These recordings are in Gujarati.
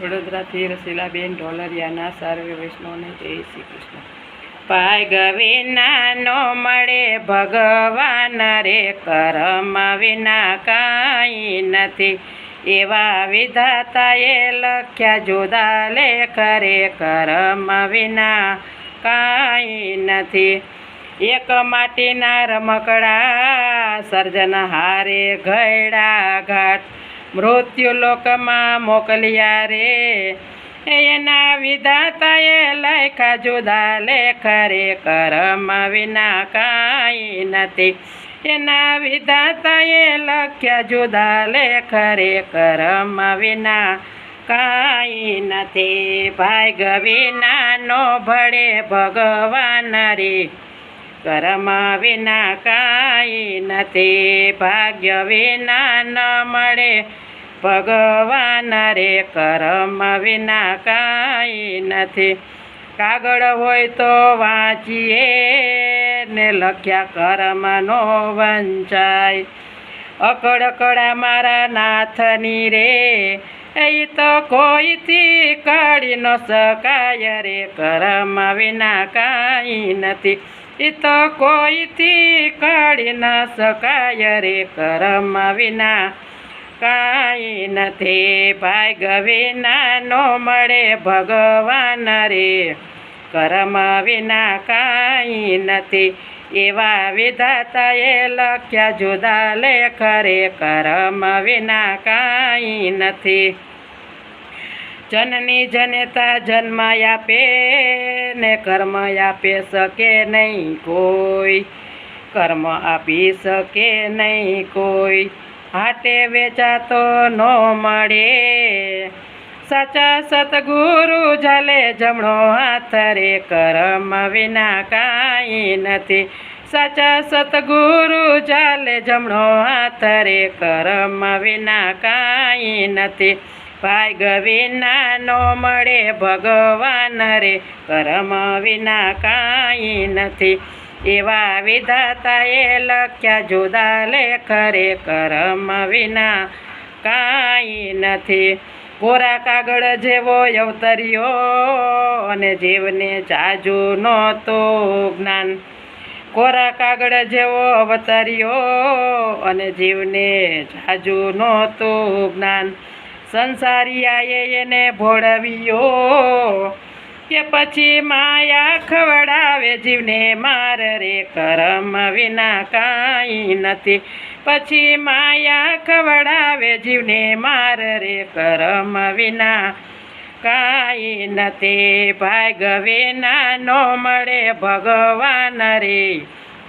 વડોદરાથી રસીલાબેન ઢોલરિયાના સર્વે વૈષ્ણવને જય શ્રી કૃષ્ણ। ભાગ વિના નો મળે ભગવાન રે, કર્મ વિના કાંઈ નથી, એવા વિધાતાએ લખ્યા જુદા લેખ રે, કર્મ વિના કાંઈ નથી। એક માટીના રમકડા સર્જનહારે ઘયડા ઘાટ, મૃત્યુલોકમાં મોકલ્યા રે, એના વિધાતાએ લખ્યા જુદા લેખ રે, કર્મ વિના કાંઈ નથી, એના વિધાતાએ લખ્યા જુદા લેખ રે, કર્મ વિના કાંઈ નથી। ભાગ વિના નો ભળે ભગવાન રે, કર્મ વિના કાંઈ નથી, ભાગ્ય વિના ન મળે ભગવાન રે, કર્મ વિના કાંઈ નથી। કાગળ હોય તો વાંચીએ ને લખ્યા કર્મનો વંચાય, અકળકળા મારા નાથની રે, એ તો કોઈથી કાઢી ન શકાય રે, કર્મ વિના કાંઈ નથી, એ તો કોઈથી કાઢી ન શકાય રે, કર્મ વિના કાંઈ નથી। ભાગ વિના નો મળે ભગવાન રે, કર્મ વિના કાંઈ નથી, એવા વિધાતાએ લખ્યા જુદા લેખ રે, કર્મ વિના કાંઈ નથી। જનની જનેતા જન્મ આપે ને કર્મ આપે શકે નહીં કોઈ, કર્મ આપી શકે નહીં કોઈ, હાટે વેચાતો ન મળે, સાચા સતગુરુ ઝાલે જમણો હાથ રે, કર્મ વિના કાંઈ નથી, સાચા સતગુરુ ઝાલે જમણો હાથ રે, કર્મ વિના કાંઈ નથી। ભાગ વિના નો મળે ભગવાન રે, કર્મ વિના કાંઈ નથી, એવા વિધાતાએ લખ્યા જુદા લેખ રે, કર્મ વિના કાંઈ નથી। કોરા કાગળ જેવો અવતર્યો અને જીવને જાજુ નહોતું જ્ઞાન, કોરા કાગળ જેવો અવતર્યો અને જીવને જાજુ નહોતું જ્ઞાન, સંસારિયાએ એને ભોળવ્યો કે પછી માયા ખવડાવે જીવને માર રે, કર્મ વિના કાંઈ નથી, પછી માયા ખવડાવે જીવને માર રે, કર્મ વિના કાંઈ નથી। ભાગ વિના નો મળે ભગવાન રે,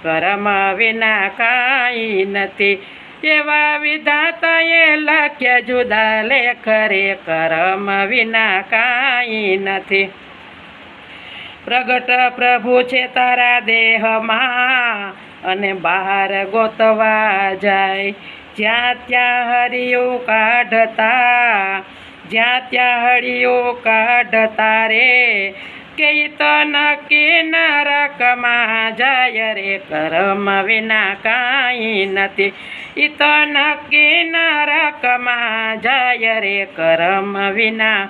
કર્મ વિના કાંઈ નથી, એવા વિધાતાએ લખ્યા જુદા લેખ રે, કર્મ વિના કાંઈ નથી। પ્રગટ પ્રભુ છે તારા દેહમાં અને બહાર ગોતવા જાય, જ્યાં ત્યાં હરિયું કાઢતા, જ્યાં ત્યાં હરિયું કાઢતા રે, કે તો નક્કી નરકમાં જાય રે, કર્મ વિના કાંઈ નથી, ઈ તો નક્કી નરકમાં જાય રે, કર્મ વિના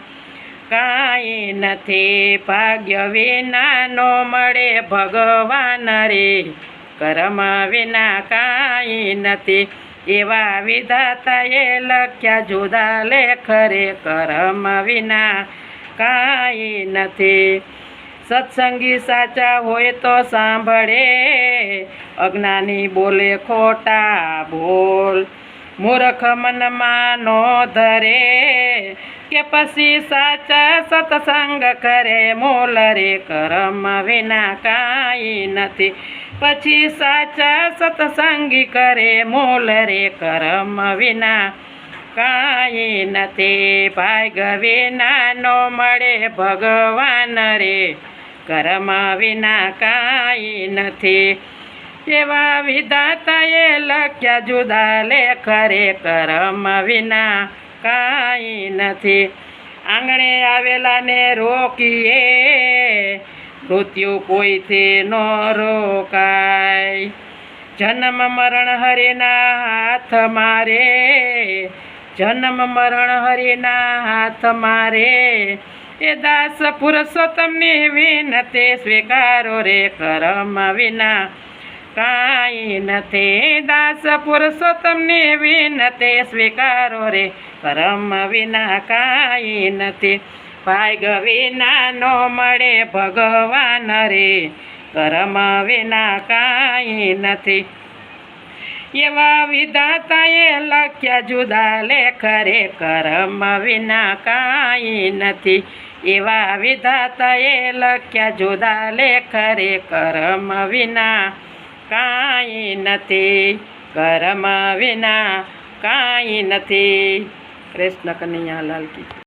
કાંઈ નથી। ભાગ્ય વિના નો મળે ભગવાન રે, કર્મ વિના કાંઈ નથી, એવા વિધાતાએ લખ્યા જુદા લેખ રે, કર્મ વિના કાંઈ નથી। સત્સંગી સાચા હોય તો સાંભળે, અજ્ઞાની બોલે ખોટા બોલ, મૂર્ખ મનમાં નો ધરે, કે પછી સાચા સત્સંગ કરે મોલ રે, કર્મ વિના કાંઈ નથી, પછી સાચા સત્સંગી કરે મોલ રે, કર્મ વિના કાંઈ નથી। ભાગ વિના નો મળે ભગવાન રે, કર્મ વિના કાંઈ નથી, એવા વિધાતાએ લખ્યા જુદા લેખ રે, કર્મ વિના કાંઈ નથી। આંગણે આવેલાને રોકીએ, મૃત્યુ કોઈથી ન રોકાય, જન્મ મરણ હરિના હાથ મારે, જન્મ મરણ હરિના હાથ મારે એ દાસ પુરુષોત્તમને વિનતે સ્વીકારો રે કર્મ વિના કાંઈ નથી દાસ પુરુષોત્તમને વિનતે સ્વીકારો રે કર્મ વિના કાંઈ નથી ભાગ વિના નો મળે ભગવાન રે કર્મ વિના કાંઈ નથી એવા વિધાતાએ લખ્યા જુદા લેખ રે કર્મ વિના કાંઈ નથી એવા વિધાતાએ લખ્યા જુદા લેખ રે કર્મ વિના કાંઈ નથી કર્મ વિના કાંઈ નથી. કૃષ્ણ કનૈયા લાલ કી